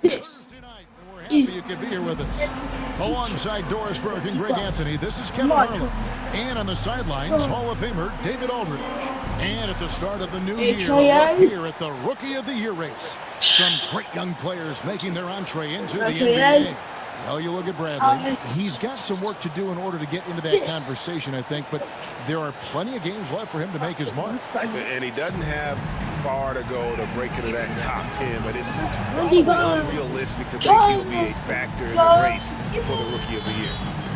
this. We're happy you could be here with us. Alongside Doris Burke and Greg Anthony, this is Kevin Harlan. And on the sidelines, Hall of Famer David Aldridge. And at the start of the new year, look here at the Rookie of the Year race. Some great young players making their entree into the NBA. Well, you look at Bradley. He's got some work to do in order to get into that conversation, I think, but there are plenty of games left for him to make his mark. And he doesn't have far to go to break into that top 10, but it's probably unrealistic to think he'll be a factor in the race for the Rookie of the Year.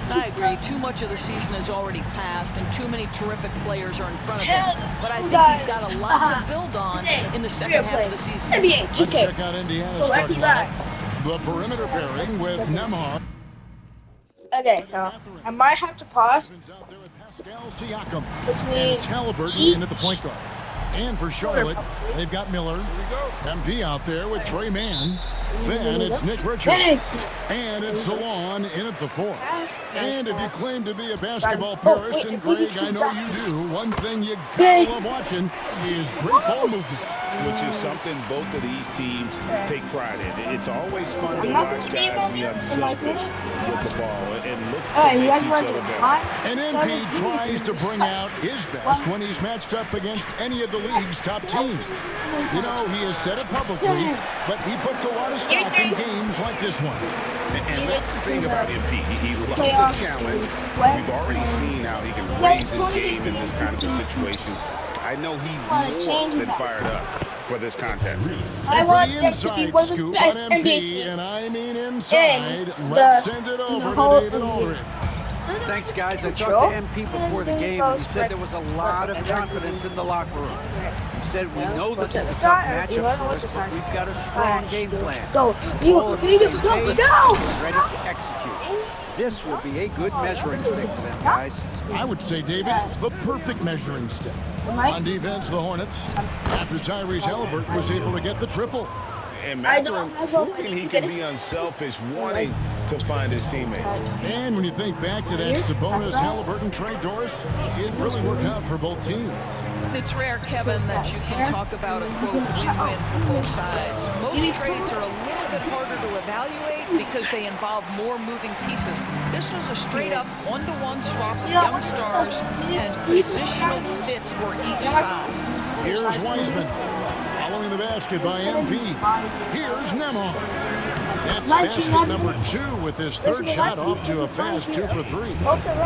I agree. Too much of the season has already passed, and too many terrific players are in front of him. But I think he's got a lot to build on in the second half of the season. Let's check out Indiana's starting lineup. The perimeter pairing with Nembhard. Okay, so I might have to pause Pascal Siakam between and Halliburton in at the point guard. And for Charlotte, they've got Miller. MP out there with Trey Mann. Then it's Nick Richards. And it's Salon in at the 4. And if you claim to be a basketball purist, and Greg, I know you do, one thing you gotta love watching is great ball movement. Which is something both of these teams take pride in. It's always fun to watch guys be unselfish with the ball and look to make each other better. And MP tries to bring out his best when he's matched up against any of the league's top teams. You know, he has said it publicly, but he puts a lot of stock in games like this one. And that's the thing about MP. He loves the challenge. We've already seen how he can raise his game in this kind of a situation. I know he's more than fired up for this contest. I want them to be one of the best NBA And teams. I mean inside. Let's send it over to David Aldridge. Thanks, guys. I talked to MP before the game, and he said there was a lot of confidence in the locker room. He said, we know this is a tough matchup for us, but we've got a strong game plan. Go, All on the same page and ready to execute. This will be a good measuring stick for them, guys. I would say, David, the perfect measuring stick. On defense, the Hornets, after Tyrese Halliburton was able to get the triple. And Mathurin proving he can be unselfish, wanting to find his teammates. And when you think back to that Sabonis-Halliburton trade, Doris, it really worked out for both teams. It's rare, Kevin, that you can talk about a quote win-win for both sides. Most trades are a little bit harder to evaluate because they involve more moving pieces. This was a straight-up one-to-one swap of young stars and positional fits for each side. Here's Wiseman. Following the basket by MP. Here's Nembhard. That's basket number 2 with his third shot off to a fast 2 for 3.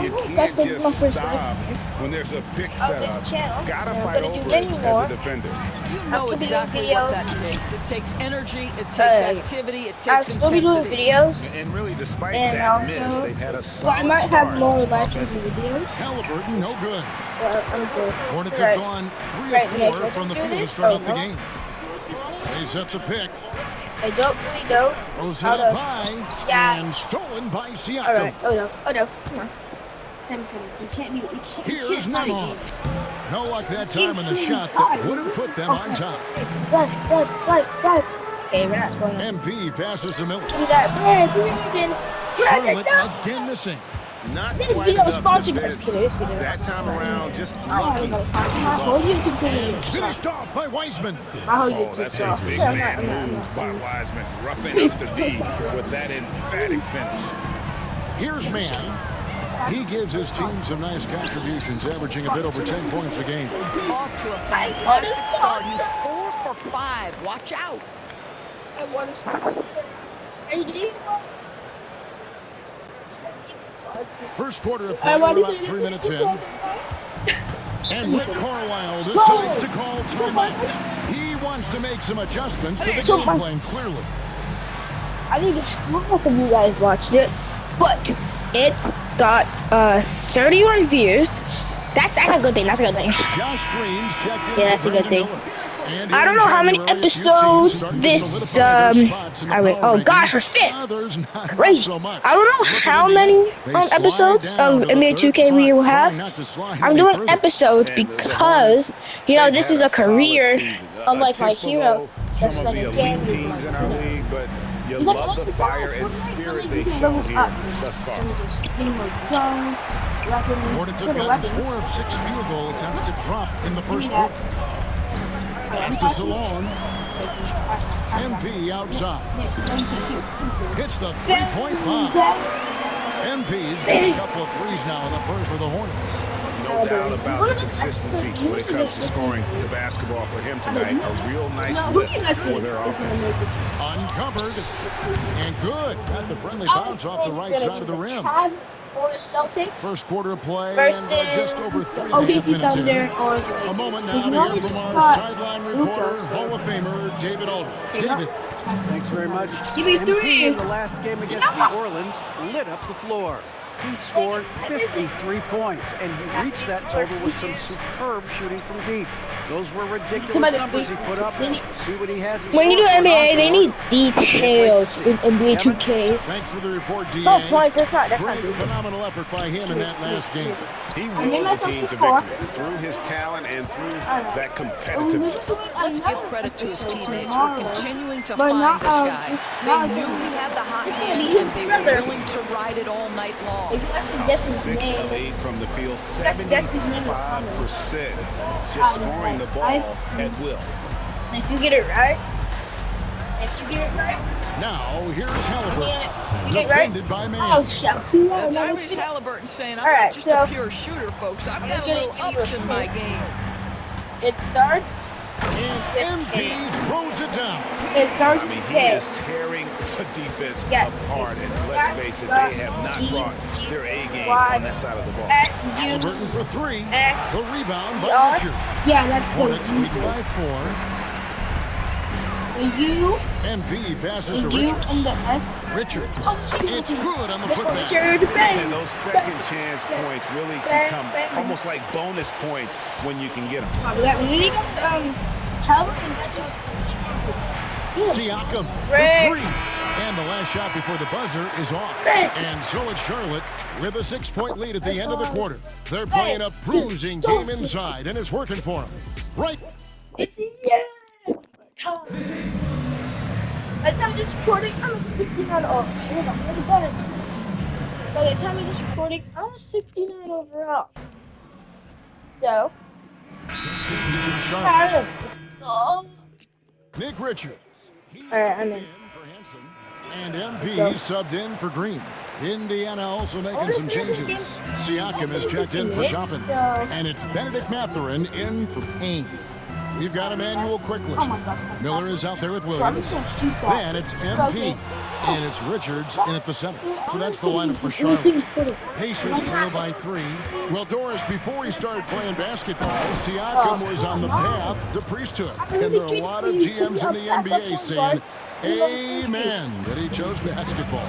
You can't just stop when there's a pick set up. Gotta fight over it as a defender. You know exactly what that takes. It takes energy, it takes activity, it takes I'll still be doing videos. And really, despite that miss, they've had a solid I might have start. more live stream videos. Halliburton, no good. I'm good. Hornets have gone 3 of 4 from the field to start out the game. They set the pick. I don't really know. Throws it up high and stolen by Siakam. Alright, oh no, come on. 7-7. We can't Here's start Nembhard. again. No luck that time in the shot that would have put them on top. Drive. Okay, we're not scoring. MP passes to Miller. Give me that. Charlotte again missing. Not This quite video enough is sponsored by defense. This video. That time around, just My lucky. whole YouTube channel is Finished off by Wiseman. My whole Oh, YouTube that's channel. a big Yeah, man move by Wiseman. Roughing up the D with that emphatic finish. Here's Mann. He gives his team some nice contributions, averaging a bit over 10 points a game. Off to a fantastic start. He's 4 for 5. Watch out. I want to start. Are you doing First quarter of play, we're about 3 minutes in. And Rick Carlisle decides to call timeout. He wants to make some adjustments to the game plan, clearly. I don't know if you guys watched it, but it got 31 views. That's a good thing. Josh Green's checked in. Yeah, that's a good thing. And I don't know how many episodes this oh gosh, we're 5th. Crazy. I don't know how many episodes of NBA 2K we will have. I'm doing episodes because this is a career, unlike my hero. That's like a game. Teams in our league, but you love the fire and spirit they've shown here thus far. Hornets have gotten 4 of 6 field goal attempts to drop in the first quarter. Pass to Salon. MP outside. Hits the three-point bomb. MP's got a couple of threes now in the first for the Hornets. No doubt about the consistency when it comes to scoring the basketball for him tonight. A real nice lift for their offense. Uncovered and good. Got the friendly bounce off the right side of the rim. Or Celtics First quarter of play versus and just over 3.5 OKC minutes Thunder in. on A moment now to hear from our sideline reporter, Hall of Famer David Aldridge. David. Thanks very much. Give me MP three. in the last game against New Orleans lit up the floor. He scored 53 points, and he reached that total with some superb shooting from deep. Those were ridiculous numbers he put up. See what he has in When you do store for NBA, they Encore. need details in NBA 2K. Thanks for the report, DA. No points, that's not Great, good. phenomenal effort by him in that last game. He willed the team to victory through his talent and through that competitiveness. Let's give credit to his teammates for continuing to find this guy. They knew he had the hot hand, and they were willing to ride it all night long. 6 of 8 from the field, 75%. Just scoring the ball at will. If you get it right, Now, here's Halliburton. if you get it right, Defended by man. oh, shout. Now, Tyrese Halliburton saying, I'm All right, not just so- a pure shooter, folks. I've got Let's a get little into your ups in my points. game. It starts. And MP throws it down. It starts I mean, with he K. is tearing the defense Yeah. apart, and let's face it, they have not brought their A game on that side of the ball. S U Halliburton for three. S The rebound E by R. Richard. Yeah, that's the Hornets lead by 4. U MP passes to and U Richards. and the S. Richards. It's good on the That's putback. Richard And Bang. those second chance points really become almost like bonus points when you can get them. We need to go. Halliburton. Siakam Ray. for 3. And the last shot before the buzzer is off. Ray. And so it's Charlotte with a 6-point lead at the end of the quarter. They're playing a bruising game inside, and it's working for them. Right. It's By the time of this recording, I'm a 69 over. Hold on, hold on. By the time of this recording, I'm a 69 overall. So, Charlotte. oh. Nick Richards. Alright, I'm in. For Henson. And MP subbed in for Green. Indiana also making some changes. Siakam is checked in for Toppin. And it's Benedict Mathurin in for Payne. We've got Emmanuel quickly. Miller is out there with Williams. Then it's MP. And it's Richards in at the center. So that's the lineup for Charlotte. Pacers trail by 3. Well, Doris, before he started playing basketball, Siakam was on the path to priesthood. And there are a lot of GMs in the NBA saying, amen, that he chose basketball.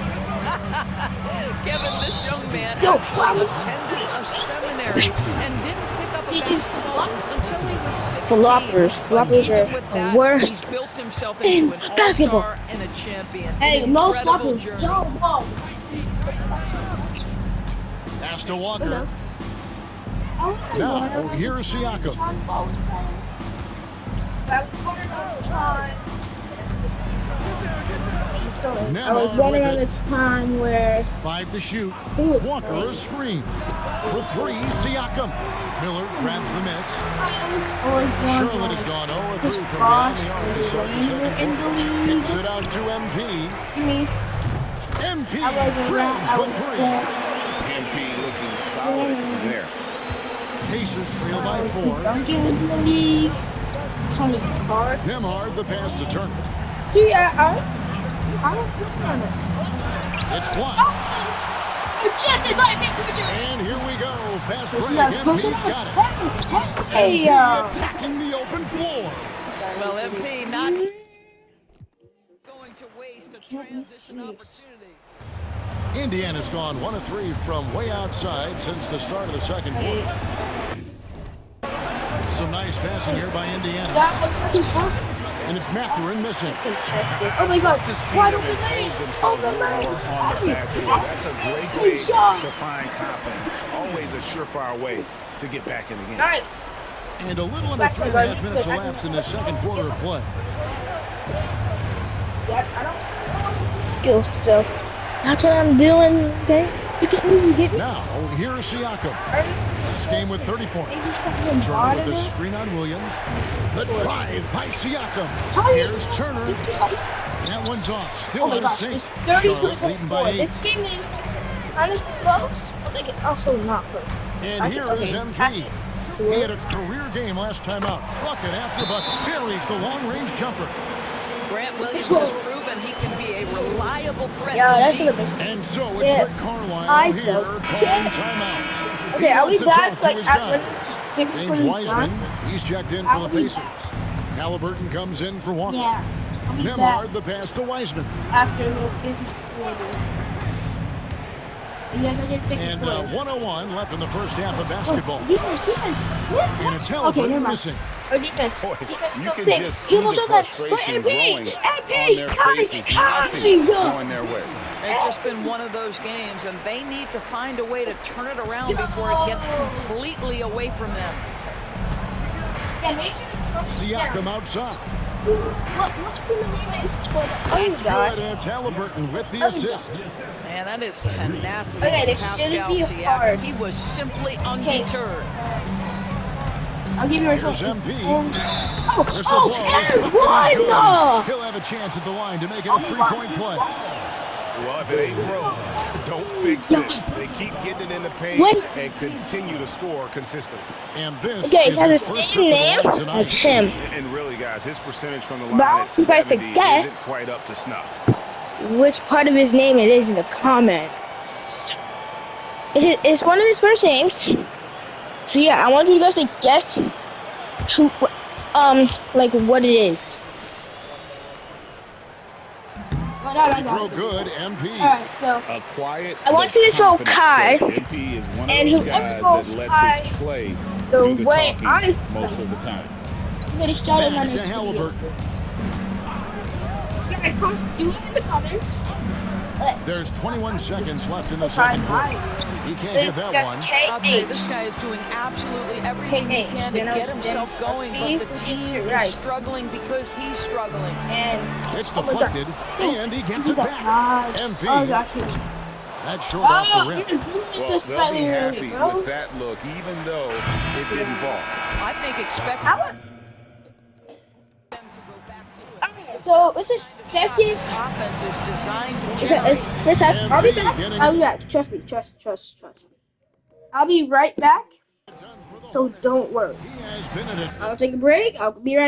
Kevin, this young man actually attended a seminary and didn't pick up a basketball until he was 16. Floppers are Even with the that, worst he's built himself into an basketball. all-star and a champion. Hey, An most incredible floppers journey. don't ball. Pass to Walker. Now, here's Siakam. I was running on the time where 5 to shoot. Who was Walker a screen. For 3, Siakam. Miller grabs the miss. Charlotte has gone 0-3 from beyond the arc to start the second quarter. Kicks it out to MP. MP I wasn't around. I trails was for 3. there. MP looking solid from there. Pacers trail by 4. Duncan was in the league. Tony Park. Nemhard the pass to Turner. See, I don't look on it. It's blocked. Rejected by Nick Richards. And here we go. Fast break. This is not MP's pushing. got it. Hey, Attacking the open floor. Well, MP not going to waste a transition opportunity. Indiana's gone 1-3 from way outside since the start of the second quarter. Some nice passing here by Indiana. that was fucking smart. And it's Mathurin missing. Contested. Oh my god. To see Why them don't we lane? impose themselves a little more on the backfield. That's a great way to find confidence. Always a surefire way to get back in the game. Nice. And a little under 3.5 minutes elapsed in the second quarter of play. Yeah, I don't skill stuff. That's what I'm doing, okay? You can get me. Now, here's Siakam. last game with 30 points. Turner with the screen on Williams. The drive by Siakam. Here's Turner. That one's off. Still out of sync. It's 30 to Charlotte leading by 8. This game is kind of close, but they can also not close. And here is MP. He had a career game last time out. Bucket after bucket. Buries the long-range jumper. Grant Williams has proven he can be a reliable threat. Yeah, that's deep. the best. And so it's Yeah. Rick Carlisle I here don't calling care. timeout. Okay, He I'll wants be to back talk to like his at when guys. this second James one is Wiseman, done. he's checked in for I'll the be Pacers. Halliburton comes in for Walker. Yeah, I'll be Nemhard the pass to Wiseman. after the second quarter. Yeah, I did second And quarter. 101 left in the first half of basketball. Defense. And it's Okay, Halliburton never mind. missing. Or defense. Boy, Defense you still can sick. just He see almost the done that. frustration But growing on their MP, faces. Nothing going their way. It's just been one of those games, and they need to find a way to turn it around before it gets completely away from them. Siakam outside. What's been the name is for the other Good, guy? and it's Halliburton with the assist. Man, that is tenacity. Okay, this from shouldn't Pascal be Siakam. hard. He was simply undeterred. I'll give you a Here's result. MP. Oh, Whistle oh, blows. and Bucket is one! good. He'll have a chance at the line to make it a three-point play. Well, if it ain't broke, don't fix it. They keep getting it in the paint When- and continue to score consistently. And this Okay, is it has his the first same trip name to the line tonight. as him. And really, guys, his percentage from the But line at you guys 70 forget- isn't quite up to snuff. Which part of his name it is in the comments. It's one of his first names. So yeah, I want you guys to guess who, like what it is. Free throw good, MP. Alright, so A quiet, I want but you to throw confident Kai, player. MP is one of and those whoever guys goes that lets Kai his play the do the way talking I most spell of the time. I'm gonna shout it on Back to next video. Halliburton. It's gonna come. Do it in the comments. There's 21 seconds left in the second quarter. He can't get that Just one. I'll tell you, KH. this guy is doing absolutely everything he can to get himself going, but the team is struggling because he's struggling. And It's oh my God. deflected, and he gets it back. Nice. MP. Oh gosh. That's short off the rim. Well, they'll be happy with that look, even though it didn't fall. I think expect How about? Okay, so it's a second. this offense is designed to It's first half. I'll be back. I'll be back. Trust me. Trust. I'll be right back. So don't worry. He has been in it. I'll take a break. I'll be right back.